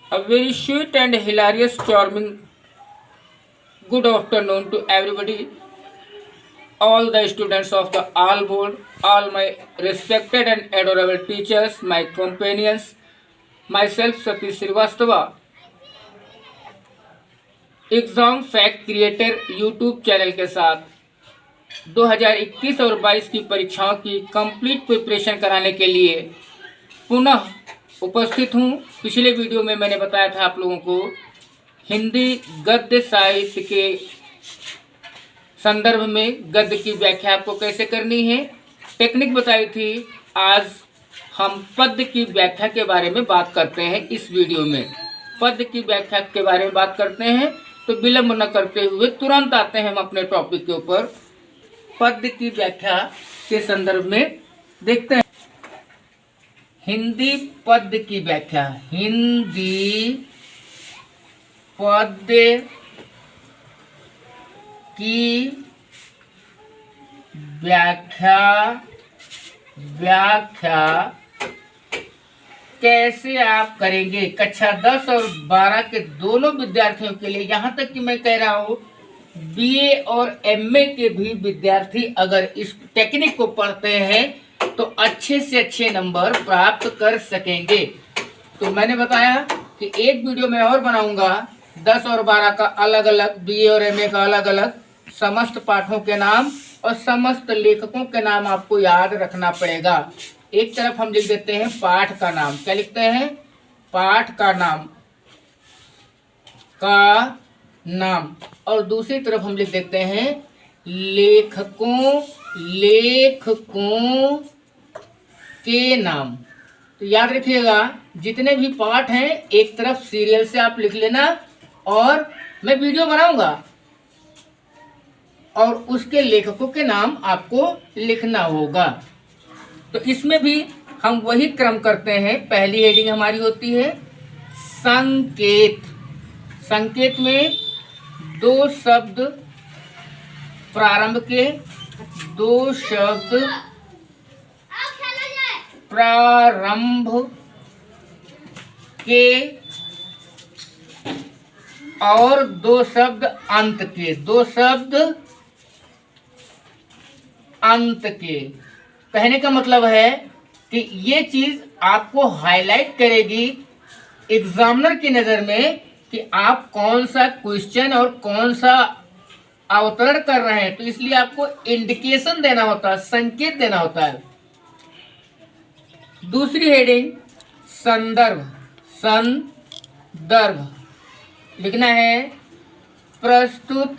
A very sweet and hilarious, charming good afternoon to everybody, all the students of the all board, all my respected and adorable teachers, my companions, myself Satish Srivastava, exam fact creator YouTube channel के साथ 2021 और 22 की परीक्षाओं की complete preparation कराने के लिए पुनः उपस्थित हूँ। पिछले वीडियो में मैंने बताया था आप लोगों को हिंदी गद्य साहित्य के संदर्भ में गद्य की व्याख्या आपको कैसे करनी है, टेक्निक बताई थी। आज हम पद्य की व्याख्या के बारे में बात करते हैं। इस वीडियो में पद्य की व्याख्या के बारे में बात करते हैं, तो विलंब न करते हुए तुरंत आते हैं हम अपने टॉपिक के ऊपर। पद्य की व्याख्या के संदर्भ में देखते हैं हिंदी पद्य की व्याख्या। हिंदी पद्य की व्याख्या कैसे आप करेंगे। कक्षा 10 और 12 के दोनों विद्यार्थियों के लिए, यहाँ तक कि मैं कह रहा हूँ बीए और एमए के भी विद्यार्थी अगर इस टेक्निक को पढ़ते हैं तो अच्छे से अच्छे नंबर प्राप्त कर सकेंगे। तो मैंने बताया कि एक वीडियो मैं और बनाऊंगा 10 और 12 का अलग अलग, बीए और एमए का अलग अलग, समस्त पाठों के नाम और समस्त लेखकों के नाम आपको याद रखना पड़ेगा। एक तरफ हम लिख देते हैं पाठ का नाम। क्या लिखते हैं? पाठ का नाम। और दूसरी तरफ हम लिख देते हैं लेखकों के नाम। तो याद रखिएगा जितने भी पाठ हैं एक तरफ सीरियल से आप लिख लेना, और मैं वीडियो बनाऊंगा और उसके लेखकों के नाम आपको लिखना होगा। तो इसमें भी हम वही क्रम करते हैं। पहली हेडिंग हमारी होती है संकेत। संकेत में 2 शब्द प्रारंभ के, 2 शब्द प्रारंभ के और 2 शब्द अंत के। 2 शब्द अंत के कहने का मतलब है कि ये चीज आपको हाईलाइट करेगी एग्जामिनर की नजर में कि आप कौन सा क्वेश्चन और कौन सा अवतरण कर रहे हैं। तो इसलिए आपको इंडिकेशन देना होता है, संकेत देना होता है। दूसरी हेडिंग संदर्भ लिखना है। प्रस्तुत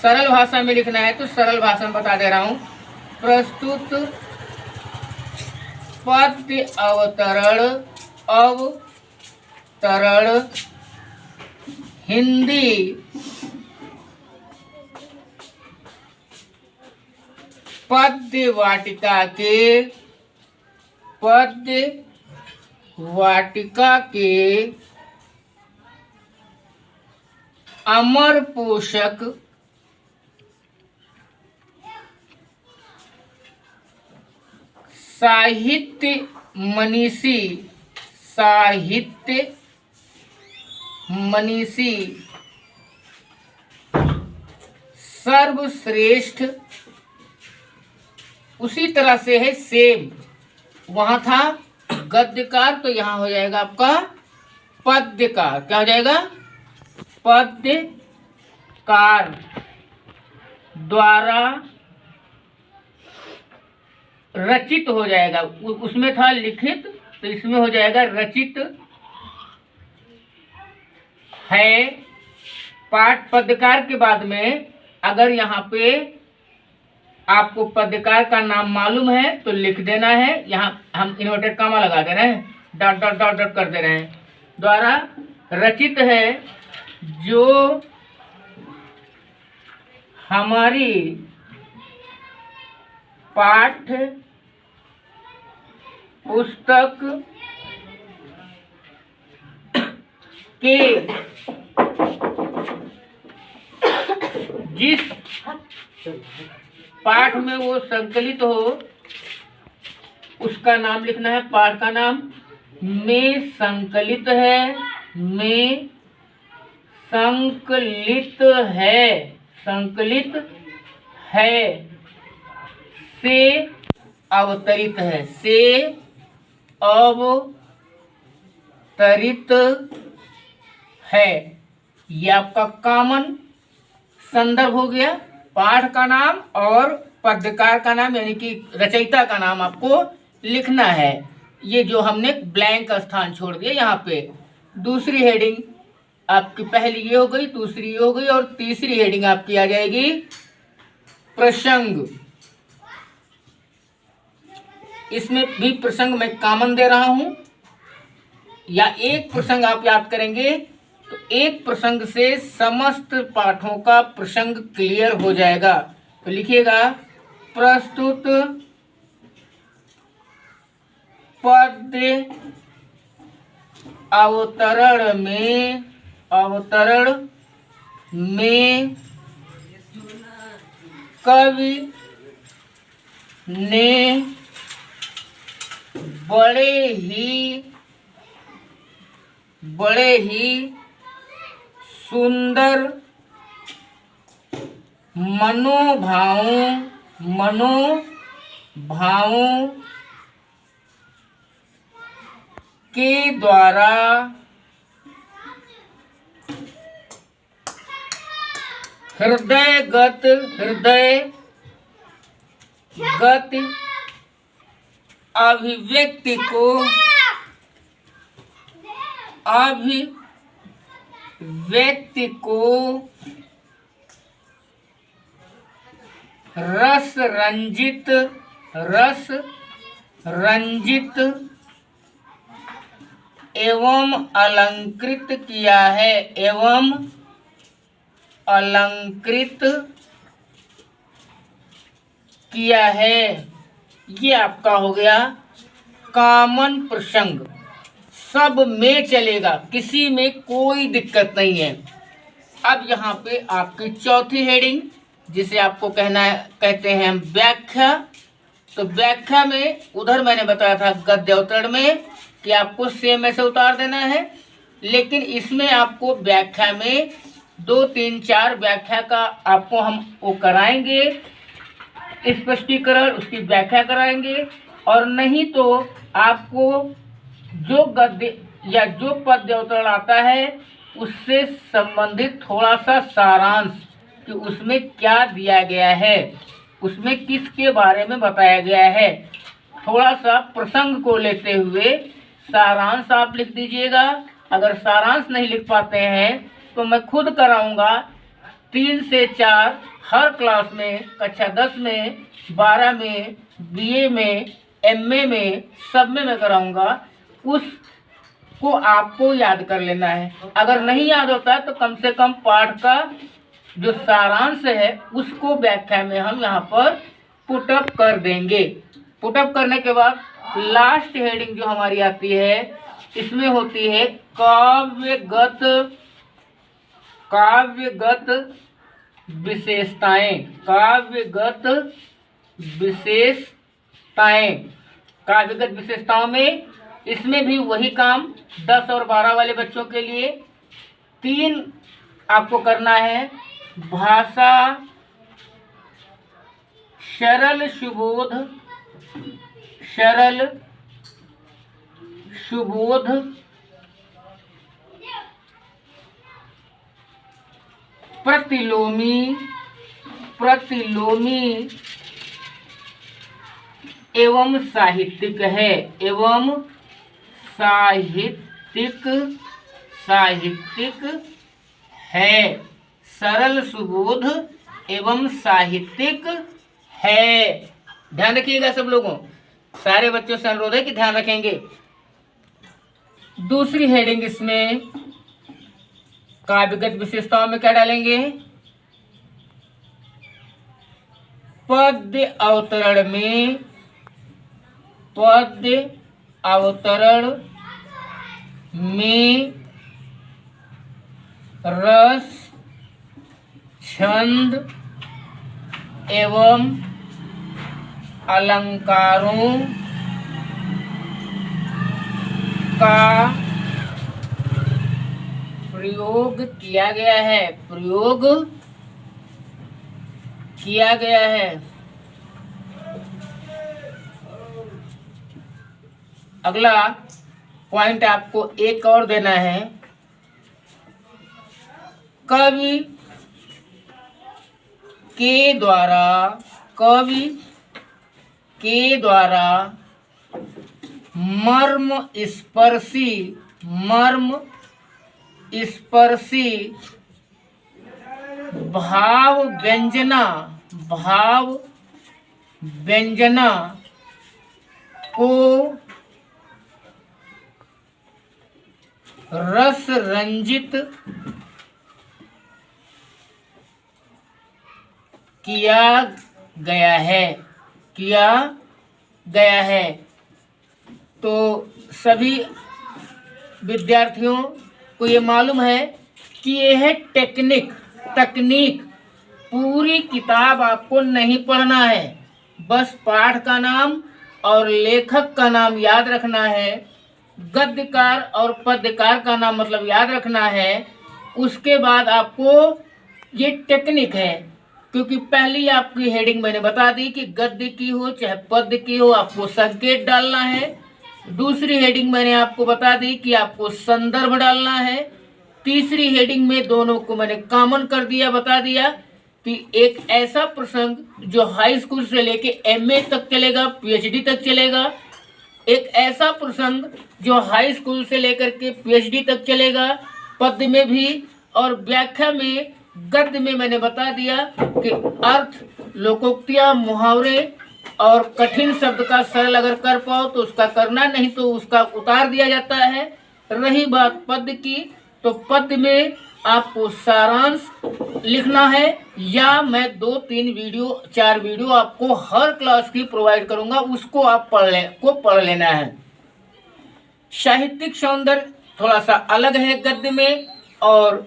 सरल भाषा में लिखना है, तो सरल भाषा में बता दे रहा हूं। प्रस्तुत पद्य अवतरण हिंदी पद्य वाटिका के अमर पोषक साहित्य मनीषी सर्वश्रेष्ठ। उसी तरह से है सेम, वहां था गद्यकार तो यहां हो जाएगा आपका पद्यकार। क्या हो जाएगा? पद्यकार द्वारा रचित हो जाएगा। उसमें था लिखित, तो इसमें हो जाएगा रचित है। पाठ पद्यकार के बाद में अगर यहाँ पे आपको पद्यकार का नाम मालूम है तो लिख देना है। यहाँ हम इन्वर्टेड कामा लगा दे रहे हैं, डॉट डॉट डॉट डॉट कर दे रहे हैं। द्वारा रचित है जो हमारी पाठ्य पुस्तक के जिस पाठ में वो संकलित हो उसका नाम लिखना है, पाठ का नाम। में संकलित है, में संकलित है, संकलित है, से अवतरित है, से अवतरित है। यह आपका कॉमन संदर्भ हो गया। पाठ का नाम और पद्यकार का नाम यानी कि रचयिता का नाम आपको लिखना है। ये जो हमने ब्लैंक स्थान छोड़ दिया यहाँ पे। दूसरी हेडिंग आपकी, पहली ये हो गई, दूसरी ये हो गई, और तीसरी हेडिंग आपकी आ जाएगी प्रसंग। इसमें भी प्रसंग मैं कॉमन दे रहा हूं, या एक प्रसंग आप याद करेंगे तो एक प्रसंग से समस्त पाठों का प्रसंग क्लियर हो जाएगा। तो लिखिएगा, प्रस्तुत पद्य अवतरण में कवि ने बड़े ही सुंदर मनोभावों के द्वारा हृदयगत अभिव्यक्ति को रस रंजित एवं अलंकृत किया है। ये आपका हो गया कॉमन प्रसंग। सब में चलेगा, किसी में कोई दिक्कत नहीं है। अब यहाँ पे आपकी चौथी हेडिंग, जिसे आपको कहते हैं व्याख्या। तो व्याख्या में उधर मैंने बताया था गद्य अवतरण में कि आपको सेम में से उतार देना है, लेकिन इसमें आपको व्याख्या में 2, 3, 4 व्याख्या का आपको हम वो कराएंगे, स्पष्टीकरण, उसकी व्याख्या कराएंगे। और नहीं तो आपको जो गद्य या जो पद्य अवतरण आता है उससे संबंधित थोड़ा सा सारांश कि उसमें क्या दिया गया है, उसमें किसके बारे में बताया गया है, थोड़ा सा प्रसंग को लेते हुए सारांश आप लिख दीजिएगा। अगर सारांश नहीं लिख पाते हैं तो मैं खुद कराऊंगा 3 से 4 हर क्लास में, कक्षा 10 में, 12 में, बीए में, एमए में, सब में मैं कराऊंगा। उसको आपको याद कर लेना है। अगर नहीं याद होता है तो कम से कम पाठ का जो सारांश है उसको व्याख्या में हम यहाँ पर पुटअप कर देंगे। पुटअप करने के बाद लास्ट हेडिंग जो हमारी आती है, इसमें होती है काव्यगत विशेषताएं। काव्यगत विशेषताओं में इसमें भी वही काम 10 और 12 वाले बच्चों के लिए 3 आपको करना है। भाषा सरल सुबोध प्रतिलोमी एवं साहित्यिक है। सरल सुबोध एवं साहित्यिक है। ध्यान रखिएगा सब लोगों, सारे बच्चों से अनुरोध है कि ध्यान रखेंगे। दूसरी हेडिंग इसमें काव्यगत विशेषताओं में क्या डालेंगे? पद्य अवतरण में रस, छंद एवं अलंकारों का प्रयोग किया गया है, प्रयोग किया गया है। अगला पॉइंट आपको एक और देना है, कवि के द्वारा मर्म स्पर्शी भाव व्यंजना को रस रंजित किया गया है। तो सभी विद्यार्थियों को ये मालूम है कि ये है तकनीक। पूरी किताब आपको नहीं पढ़ना है, बस पाठ का नाम और लेखक का नाम याद रखना है, गद्यकार और पद्यकार का नाम मतलब याद रखना है। उसके बाद आपको ये टेक्निक है, क्योंकि पहली आपकी हेडिंग मैंने बता दी कि गद्य की हो चाहे पद्य की हो आपको संकेत डालना है। दूसरी हेडिंग मैंने आपको बता दी कि आपको संदर्भ डालना है। तीसरी हेडिंग में दोनों को मैंने कॉमन कर दिया, बता दिया कि एक ऐसा प्रसंग जो हाई स्कूल से लेके एमए तक चलेगा, पीएचडी तक चलेगा, एक ऐसा प्रसंग जो हाई स्कूल से लेकर के पीएचडी तक चलेगा, पद्य में भी और व्याख्या में। गद्य में मैंने बता दिया कि अर्थ, लोकोक्तियां, मुहावरे और कठिन शब्द का सरल अगर कर पाओ तो उसका करना, नहीं तो उसका उतार दिया जाता है। रही बात पद्य की, तो पद्य में आपको सारांश लिखना है, या मैं 2-3 वीडियो 4 वीडियो आपको हर क्लास की प्रोवाइड करूंगा, उसको आप पढ़ लेना है। साहित्यिक सौंदर्य थोड़ा सा अलग है गद्य में, और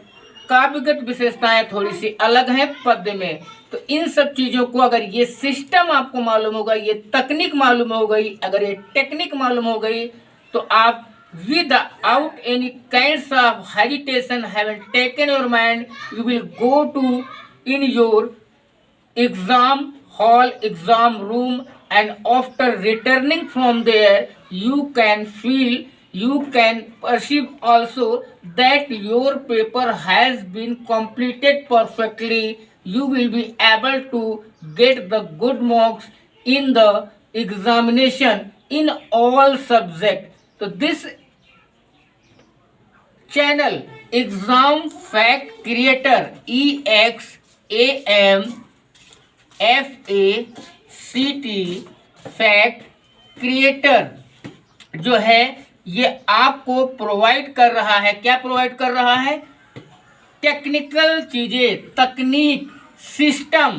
काव्यगत विशेषताएं थोड़ी सी अलग हैं पद्य में। तो इन सब चीजों को अगर ये सिस्टम आपको मालूम होगा, ये तकनीक मालूम हो गई, अगर ये टेक्निक मालूम हो गई, तो आप without any kinds of hesitation having taken your mind, you will go to in your exam hall, exam room, and after returning from there you can feel, you can perceive also that your paper has been completed perfectly. You will be able to get the good marks in the examination in all subjects. So this channel Exam Fact Creator, EXAMFACT Fact Creator जो है ये आपको provide कर रहा है। क्या provide कर रहा है? टेक्निकल चीजें, तकनीक, सिस्टम,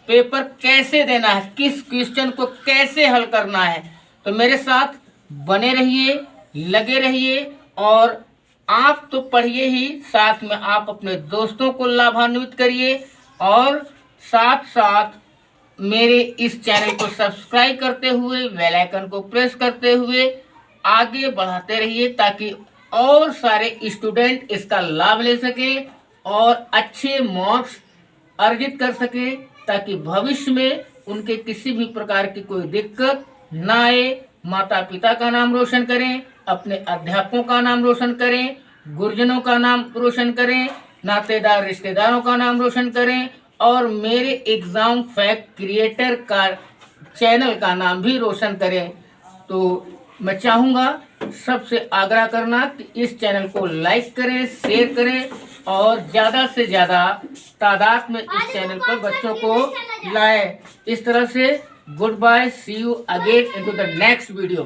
पेपर कैसे देना है, किस क्वेश्चन को कैसे हल करना है। तो मेरे साथ बने रहिए, लगे रहिए, और आप तो पढ़िए ही, साथ में आप अपने दोस्तों को लाभान्वित करिए, और साथ साथ मेरे इस चैनल को सब्सक्राइब करते हुए बेल आइकन को प्रेस करते हुए आगे बढ़ाते रहिए, ताकि और सारे स्टूडेंट इसका लाभ ले सके और अच्छे मार्क्स अर्जित कर सके, ताकि भविष्य में उनके किसी भी प्रकार की कोई दिक्कत ना आए। माता पिता का नाम रोशन करें, अपने अध्यापकों का नाम रोशन करें, गुरुजनों का नाम रोशन करें, नातेदार रिश्तेदारों का नाम रोशन करें, और मेरे एग्जाम फैक्ट क्रिएटर का चैनल का नाम भी रोशन करें। तो मैं चाहूँगा, सबसे आग्रह करना कि इस चैनल को लाइक करें, शेयर करें, और ज़्यादा से ज़्यादा तादाद में इस चैनल पर बच्चों को लाएं। इस तरह से goodbye, see you again into the next video.